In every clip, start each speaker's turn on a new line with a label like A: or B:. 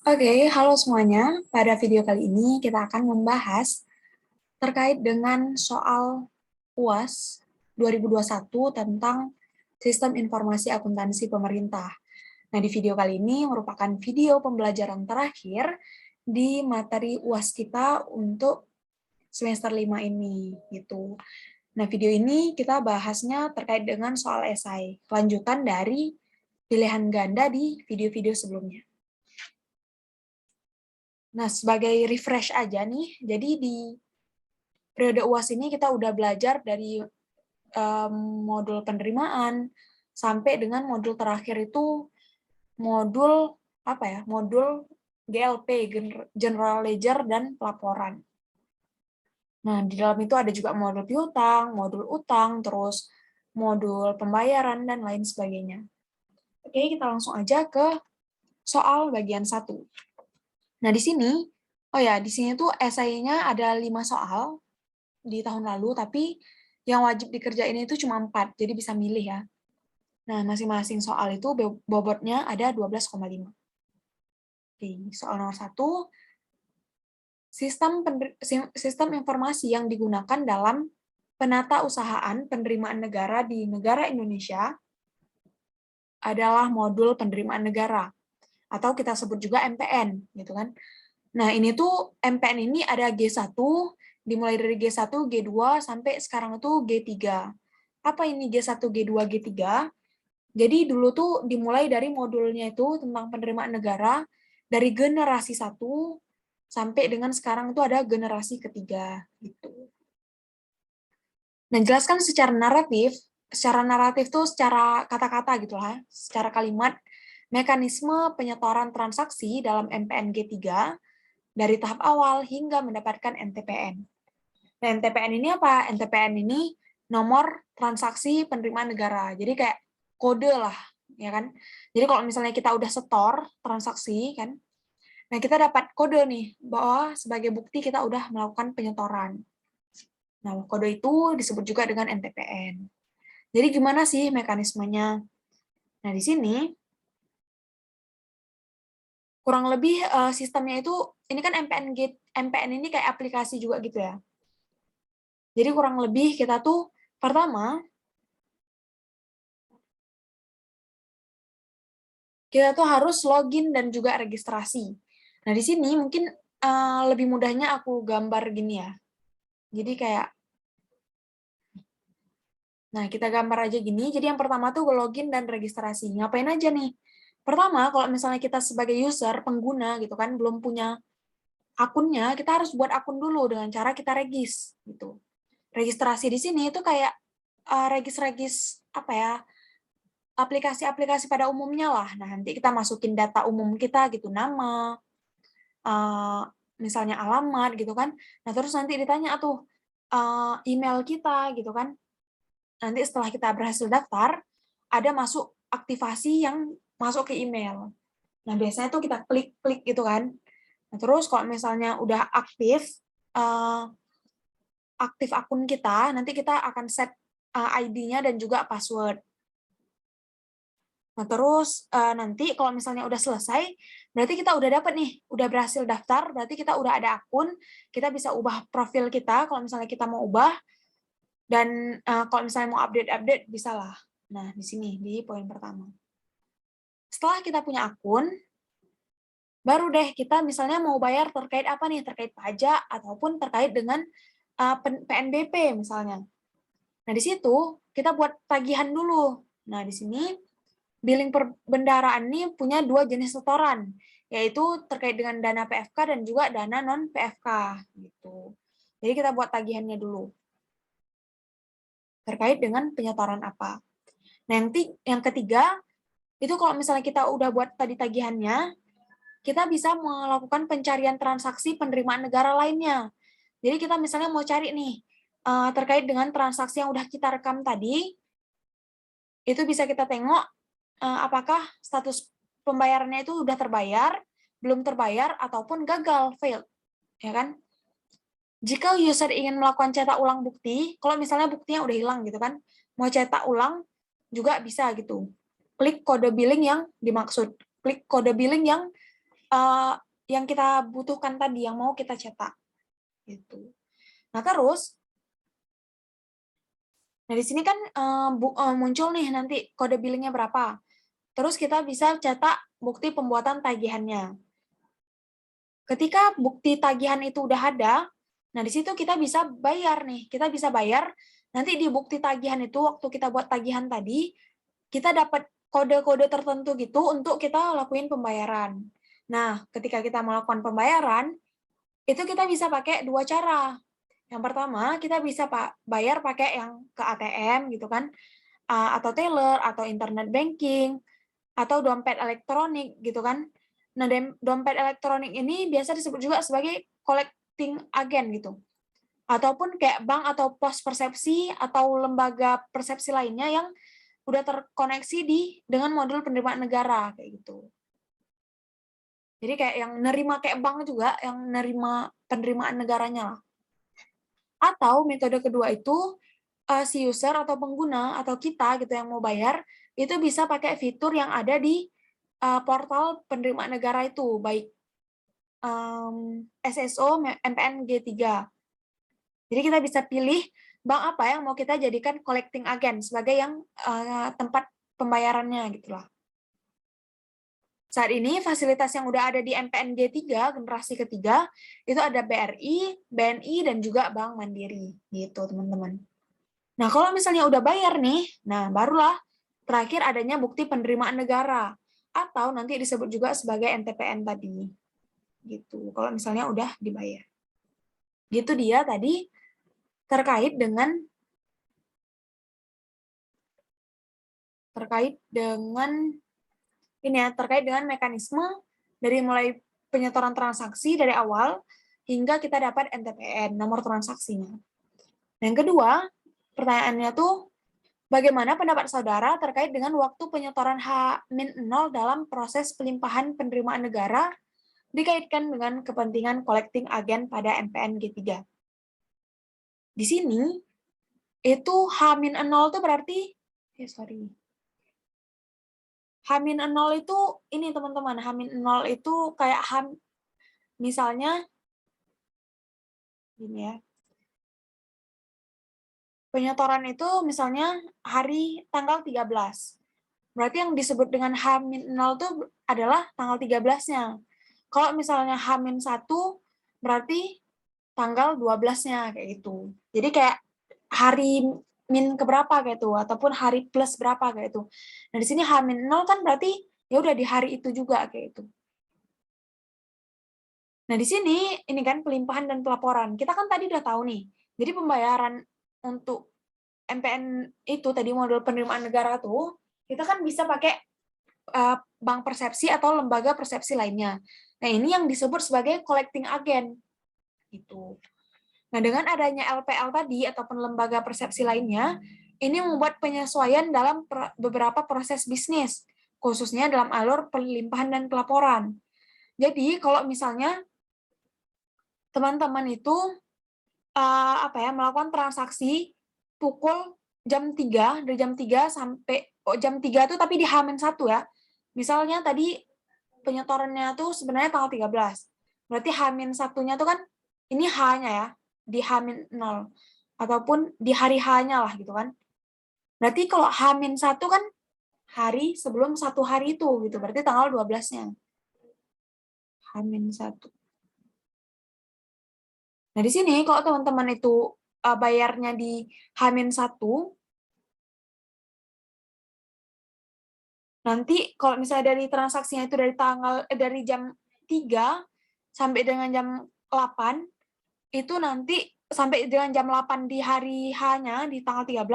A: Oke, halo semuanya. Pada video kali ini kita akan membahas terkait dengan soal UAS 2021 tentang Sistem Informasi Akuntansi Pemerintah. Nah, di video kali ini merupakan video pembelajaran terakhir di materi UAS kita untuk semester 5 ini, gitu. Nah, video ini kita bahasnya terkait dengan soal esai, kelanjutan dari pilihan ganda di video-video sebelumnya. Nah, sebagai refresh aja nih, jadi di periode UAS ini kita udah belajar dari modul penerimaan sampai dengan modul terakhir itu modul apa ya? Modul GLP, General Ledger dan pelaporan. Nah, di dalam itu ada juga modul piutang, modul utang, terus modul pembayaran dan lain sebagainya. Oke, kita langsung aja ke soal bagian 1. Nah, di sini di sini tuh esainya ada 5 soal di tahun lalu, tapi yang wajib dikerjain itu cuma 4, jadi bisa milih ya. Nah, masing-masing soal itu bobotnya ada 12,5. Oke, soal nomor 1, sistem informasi yang digunakan dalam penata usahaan penerimaan negara di negara Indonesia adalah modul penerimaan negara, atau kita sebut juga MPN, gitu kan. Nah, ini tuh MPN ini ada G1, dimulai dari G1, G2, sampai sekarang tuh G3. Apa ini G1, G2, G3? Jadi dulu tuh dimulai dari modulnya itu tentang penerimaan negara, dari generasi 1 sampai dengan sekarang itu ada generasi ketiga. Gitu. Nah, jelaskan secara naratif tuh secara kata-kata gitu lah, secara kalimat, mekanisme penyetoran transaksi dalam MPN G3, dari tahap awal hingga mendapatkan NTPN. Nah, NTPN ini apa? NTPN ini nomor transaksi penerimaan negara. Jadi kayak kode lah, ya kan? Jadi kalau misalnya kita udah setor transaksi kan, nah kita dapat kode nih bahwa sebagai bukti kita udah melakukan penyetoran. Nah, kode itu disebut juga dengan NTPN. Jadi gimana sih mekanismenya? Nah, di sini kurang lebih sistemnya itu ini kan MPN ini kayak aplikasi juga gitu ya. Jadi kurang lebih kita tuh pertama kita tuh harus login dan juga registrasi. Nah, di sini mungkin lebih mudahnya aku gambar gini ya. Jadi kayak nah, kita gambar aja gini. Jadi yang pertama tuh login dan registrasi. Ngapain aja nih? Pertama, kalau misalnya kita sebagai user, pengguna gitu kan, belum punya akunnya, kita harus buat akun dulu dengan cara kita regis gitu. Registrasi di sini itu kayak regis-regis apa ya? Aplikasi-aplikasi pada umumnya lah. Nah, nanti kita masukin data umum kita gitu, nama, misalnya alamat gitu kan. Nah, terus nanti ditanya tuh email kita gitu kan. Nanti setelah kita berhasil daftar, ada masuk aktivasi yang masuk ke email. Nah, biasanya tuh kita klik-klik gitu kan. Nah, terus kalau misalnya udah aktif akun kita, nanti kita akan set ID-nya dan juga password. Nah, terus nanti kalau misalnya udah selesai, berarti kita udah dapat nih, udah berhasil daftar, berarti kita udah ada akun, kita bisa ubah profil kita kalau misalnya kita mau ubah, dan kalau misalnya mau update-update, bisa lah. Nah, di sini, di poin pertama. Setelah kita punya akun, baru deh kita misalnya mau bayar terkait apa nih, terkait pajak, ataupun terkait dengan PNBP misalnya. Nah, di situ kita buat tagihan dulu. Nah, di sini billing perbendaharaan ini punya 2 jenis setoran, yaitu terkait dengan dana PFK dan juga dana non-PFK. Gitu. Jadi kita buat tagihannya dulu. Terkait dengan penyetoran apa. Nah, yang ketiga, itu kalau misalnya kita udah buat tadi tagihannya, kita bisa melakukan pencarian transaksi penerimaan negara lainnya. Jadi kita misalnya mau cari nih, terkait dengan transaksi yang udah kita rekam tadi, itu bisa kita tengok apakah status pembayarannya itu udah terbayar, belum terbayar, ataupun gagal, failed. Ya kan? Jika user ingin melakukan cetak ulang bukti, kalau misalnya buktinya udah hilang gitu kan, mau cetak ulang juga bisa gitu. Klik kode billing yang dimaksud. Klik kode billing yang yang kita butuhkan tadi, yang mau kita cetak. Gitu. Nah, terus, nah di sini kan muncul nih nanti kode billingnya berapa. Terus kita bisa cetak bukti pembuatan tagihannya. Ketika bukti tagihan itu udah ada, nah di situ kita bisa bayar nih. Kita bisa bayar, nanti di bukti tagihan itu waktu kita buat tagihan tadi, kita dapat kode-kode tertentu gitu untuk kita lakuin pembayaran. Nah, ketika kita melakukan pembayaran, itu kita bisa pakai dua cara. Yang pertama, kita bisa bayar pakai yang ke ATM gitu kan, atau teller, atau internet banking, atau dompet elektronik gitu kan. Nah, dompet elektronik ini biasa disebut juga sebagai collecting agent gitu. Ataupun kayak bank atau pos persepsi atau lembaga persepsi lainnya yang udah terkoneksi dengan modul penerimaan negara kayak gitu. Jadi kayak yang nerima kayak bank juga, yang nerima penerimaan negaranya lah. Atau metode kedua itu si user atau pengguna atau kita gitu yang mau bayar itu bisa pakai fitur yang ada di portal penerimaan negara itu, baik SSO, MPN G3. Jadi kita bisa pilih bank apa yang mau kita jadikan collecting agent sebagai yang tempat pembayarannya gitulah. Saat ini fasilitas yang udah ada di MPN G3 generasi ketiga itu ada BRI, BNI dan juga Bank Mandiri gitu teman-teman. Nah, kalau misalnya udah bayar nih, nah barulah terakhir adanya bukti penerimaan negara atau nanti disebut juga sebagai NTPN tadi. Gitu. Kalau misalnya udah dibayar. Gitu dia tadi terkait dengan ini ya, terkait dengan mekanisme dari mulai penyetoran transaksi dari awal hingga kita dapat NTPN, nomor transaksinya. Yang kedua, pertanyaannya tuh bagaimana pendapat saudara terkait dengan waktu penyetoran H-0 dalam proses pelimpahan penerimaan negara dikaitkan dengan kepentingan collecting agent pada MPN G3? Di sini, itu H-0 itu berarti, H-0 itu, ini teman-teman, H-0 itu kayak misalnya, gini ya, penyetoran itu misalnya tanggal 13. Berarti yang disebut dengan H-0 itu adalah tanggal 13-nya. Kalau misalnya H-1 berarti tanggal 12-nya kayak gitu. Jadi kayak hari min keberapa kayak itu ataupun hari plus berapa kayak itu. Nah, di sini H-0 kan berarti ya udah di hari itu juga kayak itu. Nah, di sini ini kan pelimpahan dan pelaporan. Kita kan tadi udah tahu nih. Jadi pembayaran untuk MPN itu tadi model penerimaan negara tuh kita kan bisa pakai bank persepsi atau lembaga persepsi lainnya. Nah, ini yang disebut sebagai collecting agent. Gitu. Nah, dengan adanya LPL tadi ataupun lembaga persepsi lainnya, ini membuat penyesuaian dalam beberapa proses bisnis, khususnya dalam alur pelimpahan dan pelaporan. Jadi, kalau misalnya teman-teman itu melakukan transaksi pukul jam 3, dari jam 3 sampai jam 3 itu tapi di H-1 ya. Misalnya tadi penyetorannya tuh sebenarnya tanggal 13. Berarti H-1-nya tuh kan ini H-nya ya, di H-0 ataupun di hari H-nya lah gitu kan. Berarti kalau H-1 kan hari sebelum satu hari itu gitu. Berarti tanggal 12-nya. H-1. Nah, di sini kalau teman-teman itu bayarnya di H-1, nanti kalau misalnya dari transaksinya itu dari jam 3 sampai dengan jam 8, itu nanti sampai dengan jam 8 di hari H-nya, di tanggal 13,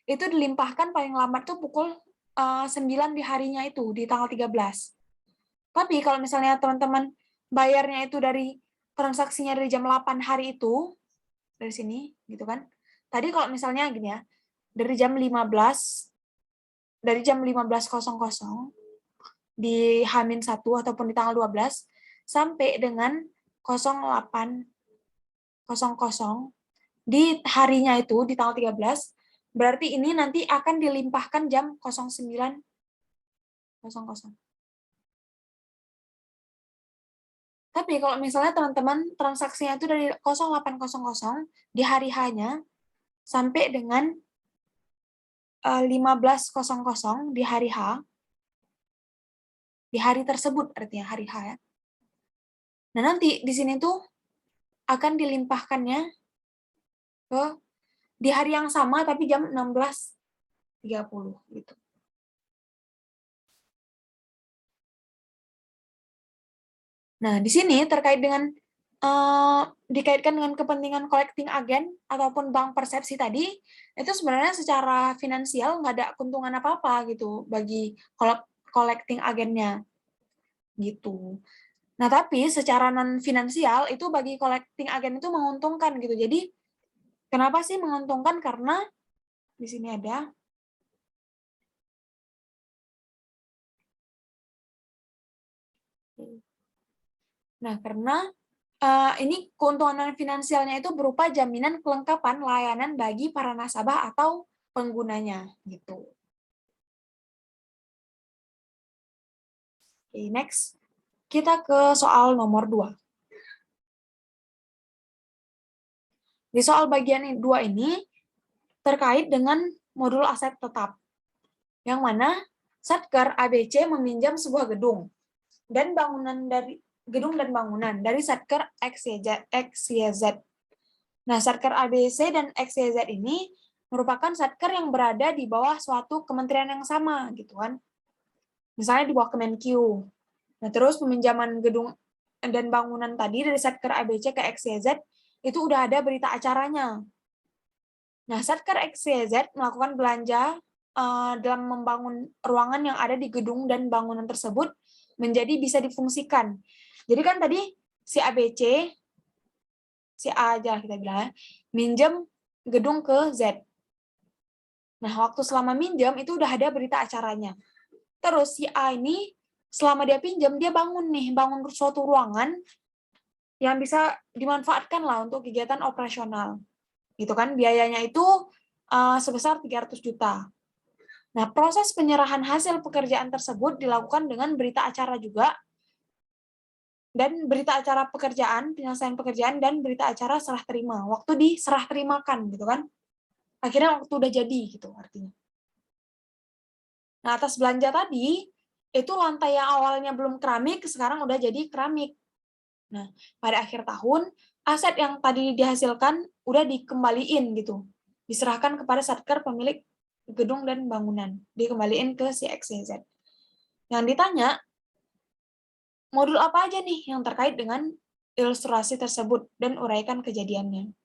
A: itu dilimpahkan paling lambat tuh pukul 9 di harinya itu, di tanggal 13. Tapi kalau misalnya teman-teman bayarnya itu dari transaksinya dari jam 8 hari itu, dari sini, gitu kan. Tadi kalau misalnya gini ya, dari jam 15, dari jam 15.00 di H-1 ataupun di tanggal 12, sampai dengan 08.00 di harinya itu, di tanggal 13, berarti ini nanti akan dilimpahkan jam 09.00. Tapi kalau misalnya teman-teman transaksinya itu dari 0800 di hari H-nya sampai dengan 1500 di hari H, di hari tersebut artinya hari H ya. Nah, nanti di sini tuh akan dilimpahkannya ke di hari yang sama tapi jam 16.30 gitu. Nah, di sini terkait dengan dikaitkan dengan kepentingan collecting agent ataupun bank persepsi tadi, itu sebenarnya secara finansial nggak ada keuntungan apa-apa gitu bagi collecting agennya gitu. Nah, tapi secara non finansial itu bagi collecting agent itu menguntungkan gitu. Jadi kenapa sih menguntungkan? Karena di sini ada karena ini keuntungan finansialnya itu berupa jaminan kelengkapan layanan bagi para nasabah atau penggunanya gitu. Oke, next. Kita ke soal nomor 2. Di soal bagian 2 ini terkait dengan modul aset tetap. Yang mana Satker ABC meminjam sebuah gedung dan bangunan dari Satker XYZ. Nah, Satker ABC dan XYZ ini merupakan satker yang berada di bawah suatu kementerian yang sama, gitu kan. Misalnya di bawah Kemenq. Nah, terus peminjaman gedung dan bangunan tadi dari Satker ABC ke XYZ itu udah ada berita acaranya. Nah, Satker XYZ melakukan belanja dalam membangun ruangan yang ada di gedung dan bangunan tersebut menjadi bisa difungsikan. Jadi kan tadi si ABC, si A aja kita bilang, minjem gedung ke Z. Nah, waktu selama minjem itu udah ada berita acaranya. Terus si A ini selama dia pinjam, dia bangun suatu ruangan yang bisa dimanfaatkan lah untuk kegiatan operasional. Gitu kan, biayanya itu sebesar 300 juta. Nah, proses penyerahan hasil pekerjaan tersebut dilakukan dengan berita acara juga, dan berita acara pekerjaan, penyelesaian pekerjaan, dan berita acara serah terima. Waktu diserah terimakan, gitu kan. Akhirnya waktu udah jadi, gitu artinya. Nah, atas belanja tadi, itu lantai yang awalnya belum keramik, sekarang udah jadi keramik. Nah, pada akhir tahun, aset yang tadi dihasilkan udah dikembaliin gitu. Diserahkan kepada Satker pemilik gedung dan bangunan. Dikembaliin ke si XYZ. Yang ditanya, modul apa aja nih yang terkait dengan ilustrasi tersebut dan uraikan kejadiannya.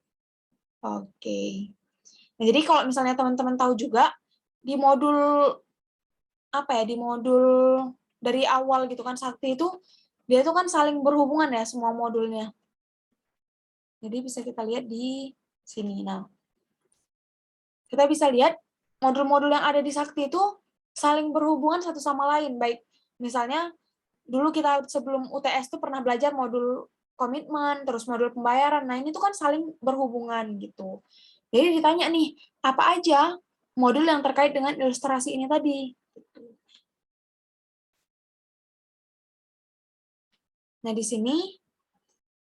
A: Oke. Nah, jadi kalau misalnya teman-teman tahu juga, di modul di modul dari awal gitu kan Sakti itu dia tuh kan saling berhubungan ya semua modulnya. Jadi bisa kita lihat di sini. Nah, kita bisa lihat modul-modul yang ada di Sakti itu saling berhubungan satu sama lain. Baik, misalnya dulu kita sebelum UTS tuh pernah belajar modul komitmen, terus modul pembayaran. Nah, ini tuh kan saling berhubungan gitu. Jadi ditanya nih, apa aja modul yang terkait dengan ilustrasi ini tadi? Nah, di sini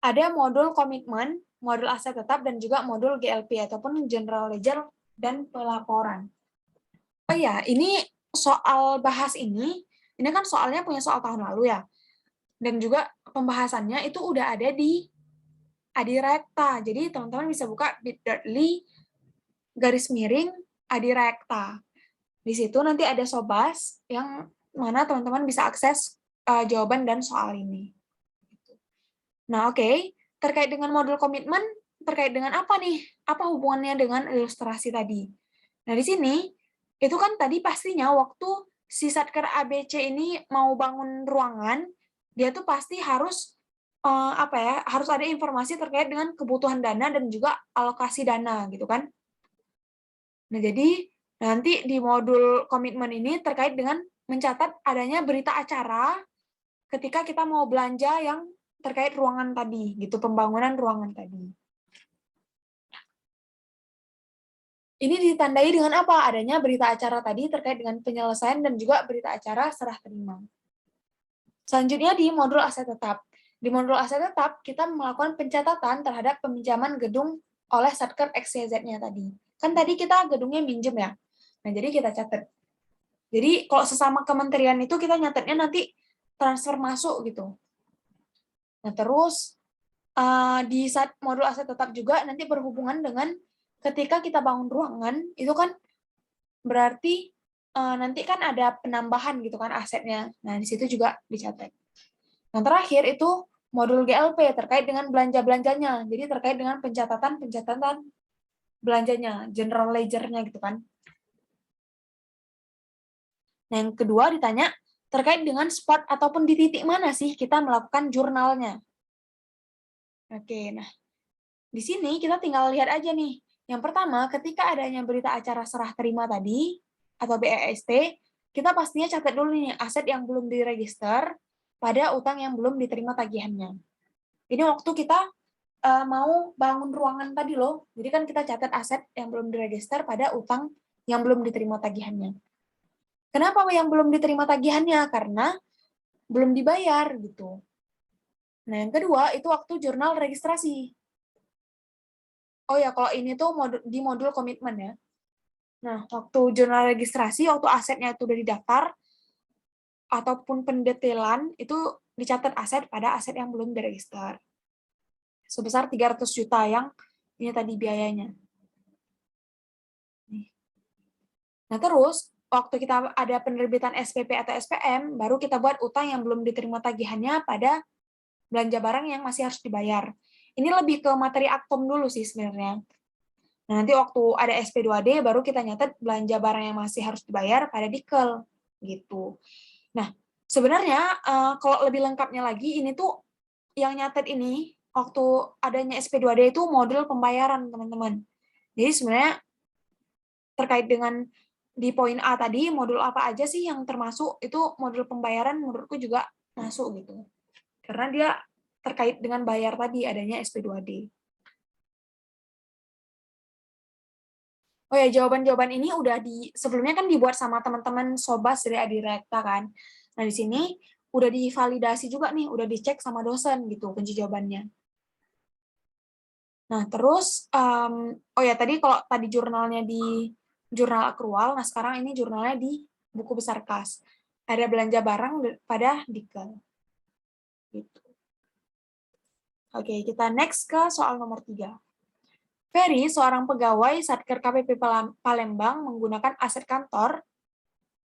A: ada modul komitmen, modul aset tetap, dan juga modul GLP ataupun General Ledger dan pelaporan. Oh iya, ini soal bahas ini kan soalnya punya soal tahun lalu ya. Dan juga pembahasannya itu udah ada di Adirekta. Jadi teman-teman bisa buka bit.ly /Adirekta. Di situ nanti ada Sobas yang mana teman-teman bisa akses jawaban dan soal ini. Nah, oke. Terkait dengan modul komitmen, terkait dengan apa nih? Apa hubungannya dengan ilustrasi tadi? Nah, di sini, itu kan tadi pastinya waktu si Satker ABC ini mau bangun ruangan, dia tuh pasti harus harus ada informasi terkait dengan kebutuhan dana dan juga alokasi dana, gitu kan? Nah, jadi nanti di modul komitmen ini terkait dengan mencatat adanya berita acara ketika kita mau belanja yang terkait ruangan tadi, gitu, pembangunan ruangan tadi. Ini ditandai dengan apa? Adanya berita acara tadi terkait dengan penyelesaian dan juga berita acara serah terima. Selanjutnya di modul aset tetap. Di modul aset tetap, kita melakukan pencatatan terhadap peminjaman gedung oleh Satker XYZ-nya tadi. Kan tadi kita gedungnya minjem ya. Nah, jadi kita catat. Jadi kalau sesama kementerian itu kita nyatetnya nanti transfer masuk gitu. Nah, terus di modul aset tetap juga nanti berhubungan dengan ketika kita bangun ruangan, itu kan berarti nanti kan ada penambahan gitu kan asetnya. Nah, di situ juga dicatat. Yang terakhir itu modul GLP terkait dengan belanja-belanjanya. Jadi terkait dengan pencatatan belanjanya, general ledger-nya gitu kan. Nah, yang kedua ditanya terkait dengan spot ataupun di titik mana sih kita melakukan jurnalnya. Oke, nah di sini kita tinggal lihat aja nih. Yang pertama, ketika adanya berita acara serah terima tadi atau BEST, kita pastinya catat dulu nih aset yang belum diregister pada utang yang belum diterima tagihannya. Ini waktu kita mau bangun ruangan tadi loh. Jadi kan kita catat aset yang belum diregister pada utang yang belum diterima tagihannya. Kenapa yang belum diterima tagihannya? Karena belum dibayar gitu. Nah, yang kedua itu waktu jurnal registrasi. Oh ya, kalau ini tuh di modul komitmen ya. Nah, waktu jurnal registrasi, waktu asetnya itu udah didaftar, ataupun pendetailan, itu dicatat aset pada aset yang belum diregister. Sebesar 300 juta yang ini tadi biayanya. Nah, terus waktu kita ada penerbitan SPP atau SPM, baru kita buat utang yang belum diterima tagihannya pada belanja barang yang masih harus dibayar. Ini lebih ke materi aktom dulu sih sebenarnya. Nah, nanti waktu ada SP2D, baru kita nyatet belanja barang yang masih harus dibayar pada Dikel. Gitu. Nah, sebenarnya kalau lebih lengkapnya lagi, ini tuh yang nyatet ini, waktu adanya SP2D itu modul pembayaran, teman-teman. Jadi sebenarnya terkait dengan di poin A tadi, modul apa aja sih yang termasuk, itu modul pembayaran menurutku juga masuk gitu. Karena dia terkait dengan bayar tadi, adanya SP2D. Oh ya, jawaban-jawaban ini udah sebelumnya kan dibuat sama teman-teman Sobas dari Adirekta kan. Nah, di sini udah divalidasi juga nih, udah dicek sama dosen gitu kunci jawabannya. Nah, terus oh ya tadi kalau tadi jurnalnya di jurnal akrual, nah sekarang ini jurnalnya di buku besar kas. Ada belanja barang pada Dikel. Gitu. Oke, kita next ke soal nomor 3. Ferry, seorang pegawai Satker KPP Palembang menggunakan aset kantor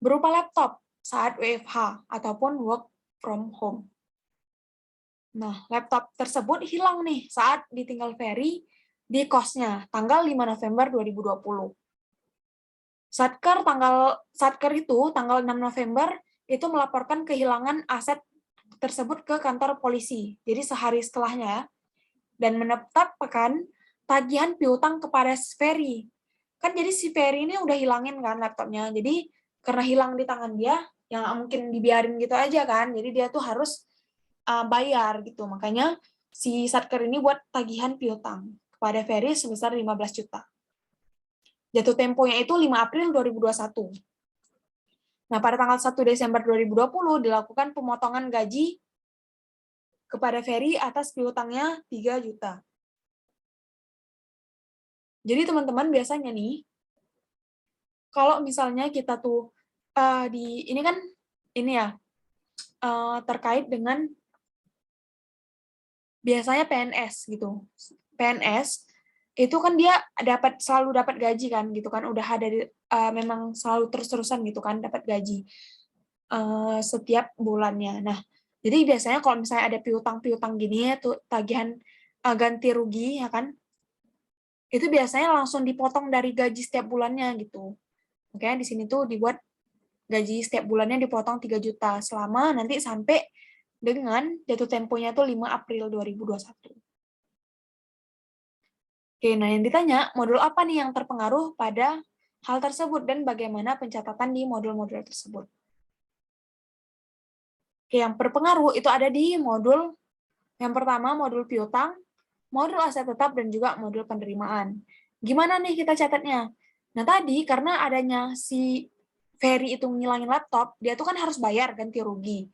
A: berupa laptop saat WFH ataupun work from home. Nah, laptop tersebut hilang nih saat ditinggal Ferry di kosnya tanggal 5 November 2020. Satker itu tanggal 6 November itu melaporkan kehilangan aset tersebut ke kantor polisi. Jadi sehari setelahnya dan menetapkan tagihan piutang kepada Ferry. Kan jadi si Ferry ini udah hilangin kan laptopnya. Jadi karena hilang di tangan dia, yang mungkin dibiarin gitu aja kan. Jadi dia tuh harus bayar gitu. Makanya si Satker ini buat tagihan piutang kepada Ferry sebesar 15 juta. Jatuh temponya itu 5 April 2021. Nah, pada tanggal 1 Desember 2020 dilakukan pemotongan gaji kepada Ferry atas piutangnya 3 juta. Jadi teman-teman biasanya nih, kalau misalnya kita tuh ini kan ini ya terkait dengan biasanya PNS gitu. PNS itu kan dia selalu dapat gaji kan gitu kan, udah ada memang selalu terus-terusan gitu kan dapat gaji setiap bulannya. Nah, jadi biasanya kalau misalnya ada piutang-piutang gini ya tuh tagihan ganti rugi ya kan, itu biasanya langsung dipotong dari gaji setiap bulannya gitu. Makanya di sini tuh dibuat gaji setiap bulannya dipotong 3 juta selama nanti sampai dengan jatuh temponya tuh 5 April 2021. Oke, nah yang ditanya, modul apa nih yang terpengaruh pada hal tersebut dan bagaimana pencatatan di modul-modul tersebut? Oke, yang berpengaruh itu ada di modul yang pertama, modul piutang, modul aset tetap, dan juga modul penerimaan. Gimana nih kita catatnya? Nah tadi, karena adanya si Ferry itu ngilangin laptop, dia tuh kan harus bayar ganti rugi.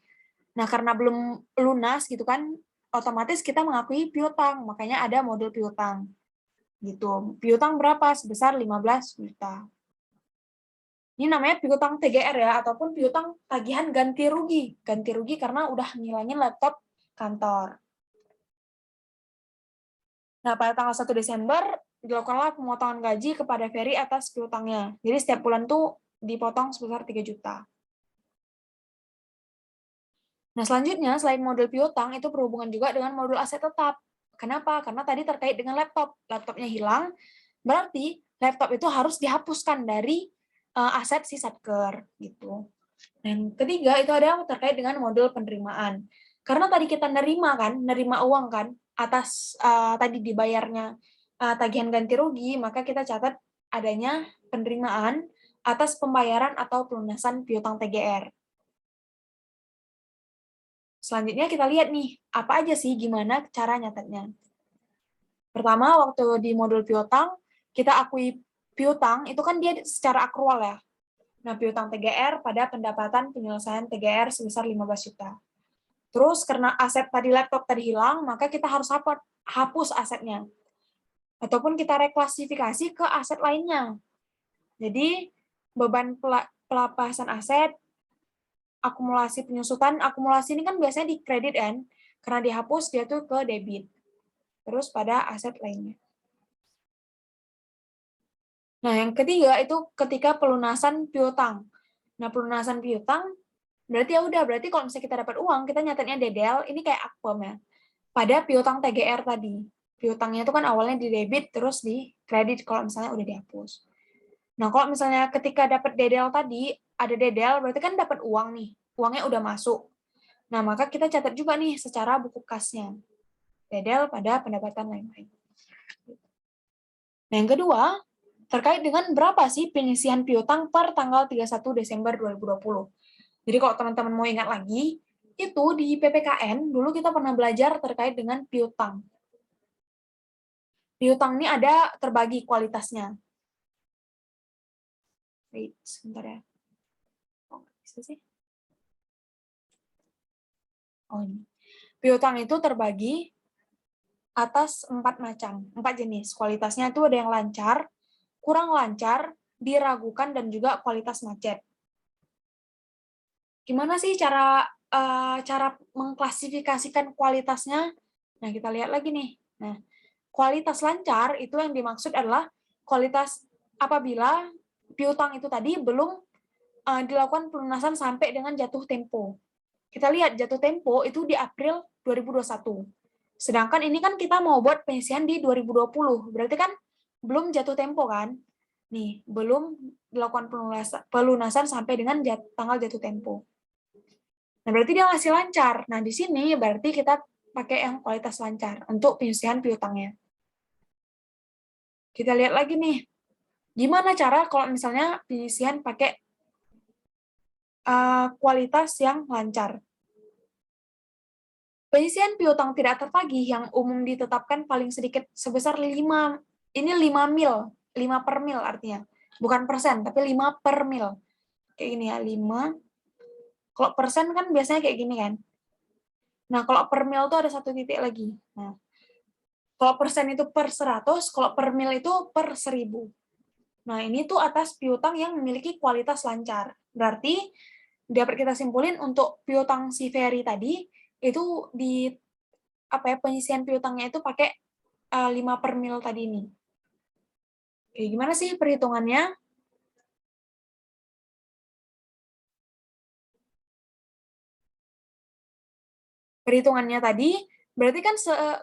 A: Nah karena belum lunas gitu kan, otomatis kita mengakui piutang, makanya ada modul piutang. Gitu. Piutang berapa? Sebesar 15 juta. Ini namanya piutang TGR ya, ataupun piutang tagihan ganti rugi. Ganti rugi karena udah ngilangin laptop kantor. Nah, pada tanggal 1 Desember, dilakukanlah pemotongan gaji kepada Ferry atas piutangnya. Jadi setiap bulan tuh dipotong sebesar 3 juta. Nah, selanjutnya, selain modul piutang, itu berhubungan juga dengan modul aset tetap. Kenapa? Karena tadi terkait dengan laptop. Laptopnya hilang, berarti laptop itu harus dihapuskan dari aset si Satker. Gitu. Dan ketiga, itu ada yang terkait dengan modul penerimaan. Karena tadi kita nerima uang kan, atas tadi dibayarnya tagihan ganti rugi, maka kita catat adanya penerimaan atas pembayaran atau pelunasan piutang TGR. Selanjutnya kita lihat nih, apa aja sih gimana cara nyatetnya. Pertama, waktu di modul piutang, kita akui piutang, itu kan dia secara akrual ya. Nah, piutang TGR pada pendapatan penyelesaian TGR sebesar 15 juta. Terus karena aset tadi laptop tadi hilang, maka kita harus hapus asetnya. Ataupun kita reklasifikasi ke aset lainnya. Jadi, beban pelapasan aset, akumulasi penyusutan, akumulasi ini kan biasanya di kredit kan, karena dihapus dia tuh ke debit. Terus pada aset lainnya. Nah, yang ketiga itu ketika pelunasan piutang. Nah, pelunasan piutang berarti ya udah, berarti kalau misalnya kita dapat uang, kita nyatetnya dedel, ini kayak akpom ya. Pada piutang TGR tadi. Piutangnya itu kan awalnya di debit terus di kredit kalau misalnya udah dihapus. Nah, kalau misalnya ketika dapat dedel tadi, ada dedel berarti kan dapat uang nih. Uangnya udah masuk. Nah, maka kita catat juga nih secara buku kasnya. Dedel pada pendapatan lain-lain. Nah, yang kedua, terkait dengan berapa sih penyisihan piutang per tanggal 31 Desember 2020. Jadi kalau teman-teman mau ingat lagi, itu di PPKN dulu kita pernah belajar terkait dengan piutang. Piutang ini ada terbagi kualitasnya. Wait, sebentar ya. Oh, bisa sih. Oh, ini. Piutang itu terbagi atas 4 macam, 4 jenis. Kualitasnya itu ada yang lancar, kurang lancar, diragukan, dan juga kualitas macet. Gimana sih cara mengklasifikasikan kualitasnya? Nah, kita lihat lagi nih. Nah, kualitas lancar itu yang dimaksud adalah kualitas apabila piutang itu tadi belum dilakukan pelunasan sampai dengan jatuh tempo. Kita lihat jatuh tempo itu di April 2021. Sedangkan ini kan kita mau buat penyisihan di 2020. Berarti kan belum jatuh tempo kan? Nih, belum dilakukan pelunasan sampai dengan tanggal jatuh tempo. Nah, berarti dia masih lancar. Nah, di sini berarti kita pakai yang kualitas lancar untuk penyisihan piutangnya. Kita lihat lagi nih, gimana cara kalau misalnya penyisihan pakai kualitas yang lancar. Penyisihan piutang tidak tertagih yang umum ditetapkan paling sedikit sebesar 5, ini 5 mil, 5 per mil artinya. Bukan persen, tapi 5 per mil. Kayak gini ya, 5. Kalau persen kan biasanya kayak gini kan. Nah, kalau per mil tuh ada satu titik lagi. Nah, kalau persen itu per 100, kalau per mil itu per 1000. Nah, ini tuh atas piutang yang memiliki kualitas lancar. Berarti dapat kita simpulin untuk piutang si Ferry tadi itu di penyisihan piutangnya itu pakai 5 per mil tadi ini. Oke, gimana sih perhitungannya? Perhitungannya tadi berarti kan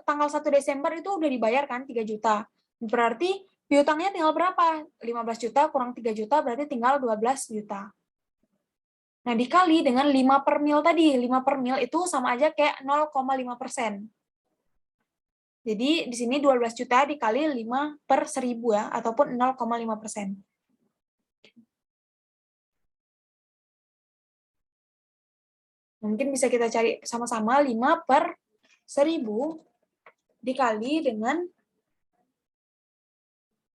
A: tanggal 1 Desember itu udah dibayar kan 3 juta. Berarti piutangnya tinggal berapa? 15 juta kurang 3 juta berarti tinggal 12 juta. Nah, dikali dengan 5 per mil tadi. 5 per mil itu sama aja kayak 0,5%. Jadi di sini 12 juta dikali 5 per 1000 ya, ataupun 0,5%. Mungkin bisa kita cari sama-sama 5 per 1000 dikali dengan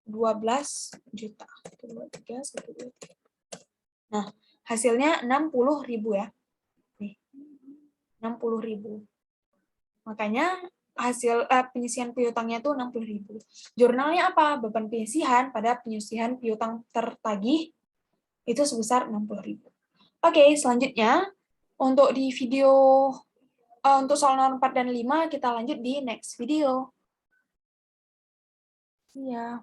A: 12 juta. 2, 3, 1, 2, 3. Nah, hasilnya 60.000 ya. Nih, 60.000. Makanya hasil penyisihan piutangnya itu 60.000. Jurnalnya apa? Beban penyisihan pada penyisihan piutang tertagih itu sebesar 60.000. Oke, selanjutnya untuk di video untuk soal nomor 4 dan 5 kita lanjut di next video. Iya.